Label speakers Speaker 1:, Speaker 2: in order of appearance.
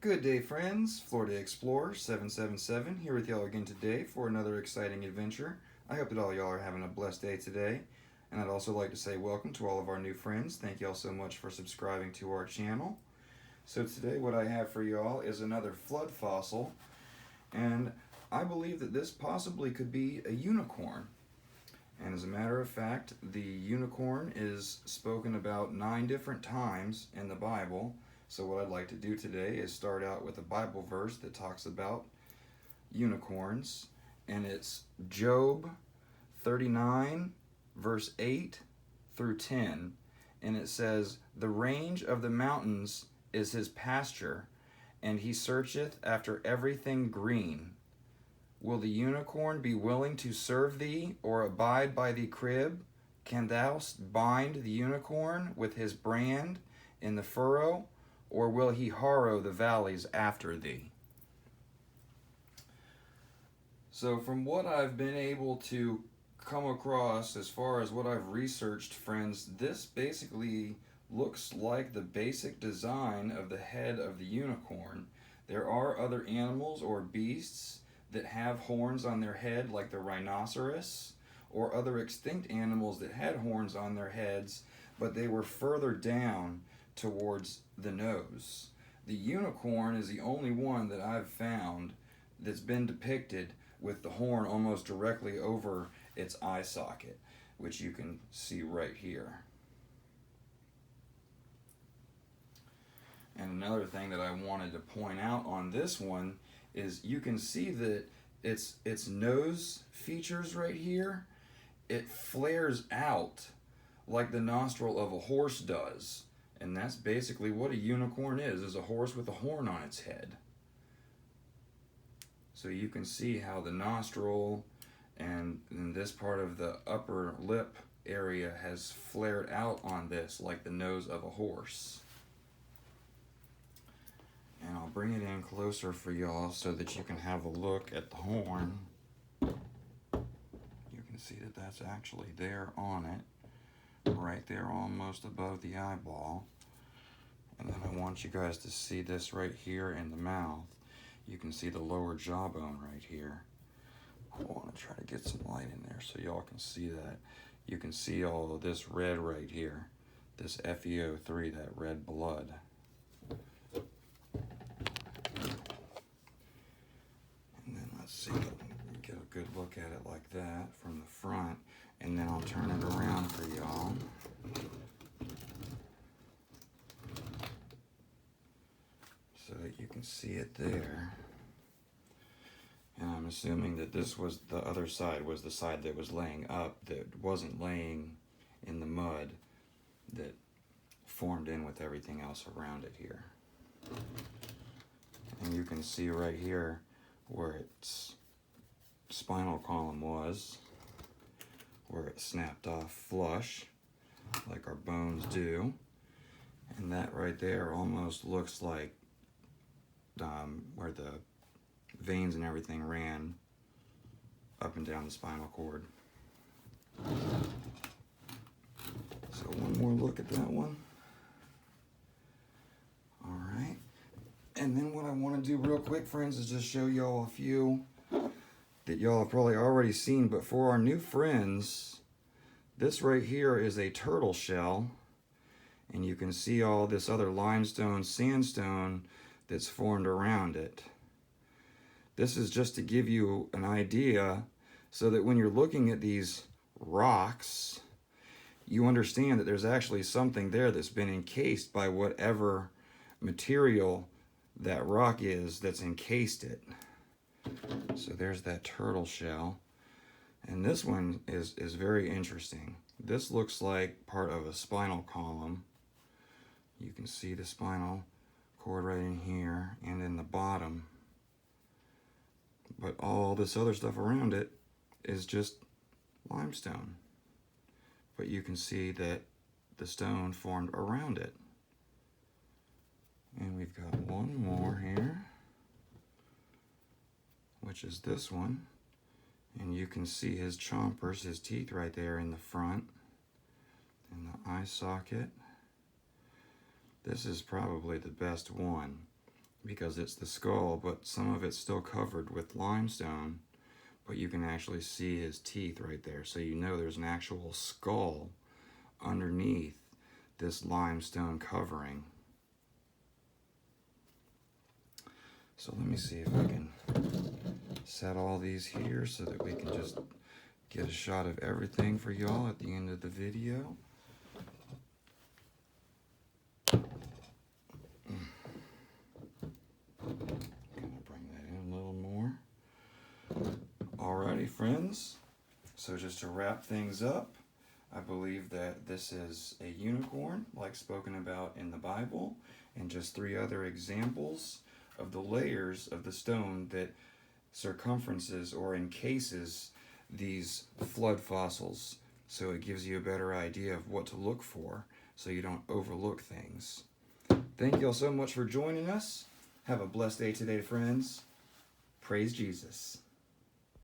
Speaker 1: Good day, friends. Florida Explorer 777 here with y'all again today for another exciting adventure. I hope that all y'all are having a blessed day today. And I'd also like to say welcome to all of our new friends. Thank y'all so much for subscribing to our channel. So today what I have for y'all is another flood fossil, and I believe that this possibly could be a unicorn. And as a matter of fact, the unicorn is spoken about 9 different times in the Bible. So what I'd like to do today is start out with a Bible verse that talks about unicorns, and it's Job 39 verse 8 through 10, and it says, "The range of the mountains is his pasture, and he searcheth after everything green. Will the unicorn be willing to serve thee, or abide by the crib? Can thou bind the unicorn with his brand in the furrow, or will he harrow the valleys after thee?" So from what I've been able to come across, as far as what I've researched, friends, this basically looks like the basic design of the head of the unicorn. There are other animals or beasts that have horns on their head, like the rhinoceros, or other extinct animals that had horns on their heads, but they were further down towards the nose. The unicorn is the only one that I've found that's been depicted with the horn almost directly over its eye socket, which you can see right here. And another thing that I wanted to point out on this one is you can see that its nose features right here, it flares out like the nostril of a horse does. And that's basically what a unicorn is a horse with a horn on its head. So you can see how the nostril and this part of the upper lip area has flared out on this like the nose of a horse. And I'll bring it in closer for y'all so that you can have a look at the horn. You can see that that's actually there on it, right there almost above the eyeball. And then I want you guys to see this right here in the mouth. You can see the lower jawbone right here. I want to try to get some light in there so y'all can see that. You can see all of this red right here, this FeO3, that red blood. And then let's see, get a good look at it like that from the front, and then I'll turn it around for y'all. So that you can see it there. And I'm assuming that this was the other side, was the side that was laying up, that wasn't laying in the mud that formed in with everything else around it here. And you can see right here where its spinal column was, where it snapped off flush, like our bones do. And that right there almost looks like where the veins and everything ran up and down the spinal cord. So one more look at that one. All right. And then what I want to do real quick, friends, is just show y'all a few that y'all have probably already seen, but for our new friends, this right here is a turtle shell, and you can see all this other limestone, sandstone that's formed around it. This is just to give you an idea so that when you're looking at these rocks, you understand that there's actually something there that's been encased by whatever material that rock is that's encased it. So there's that turtle shell. And this one is very interesting. This looks like part of a spinal column. You can see the spinal cord right in here and in the bottom. But all this other stuff around it is just limestone. But you can see that the stone formed around it. And we've got one more here, which is this one. And you can see his chompers, his teeth right there in the front, and the eye socket. This is probably the best one. because it's the skull, but some of it's still covered with limestone, but you can actually see his teeth right there. So you know there's an actual skull underneath this limestone covering. So let me see if I can set all these here so that we can just get a shot of everything for y'all at the end of the video. Gonna bring that in a little more. Alrighty, friends. So just to wrap things up, I believe that this is a unicorn, like spoken about in the Bible, and just 3 other examples of the layers of the stone that circumferences or encases these flood fossils. So it gives you a better idea of what to look for so you don't overlook things. Thank you all so much for joining us. Have a blessed day today, friends. Praise Jesus.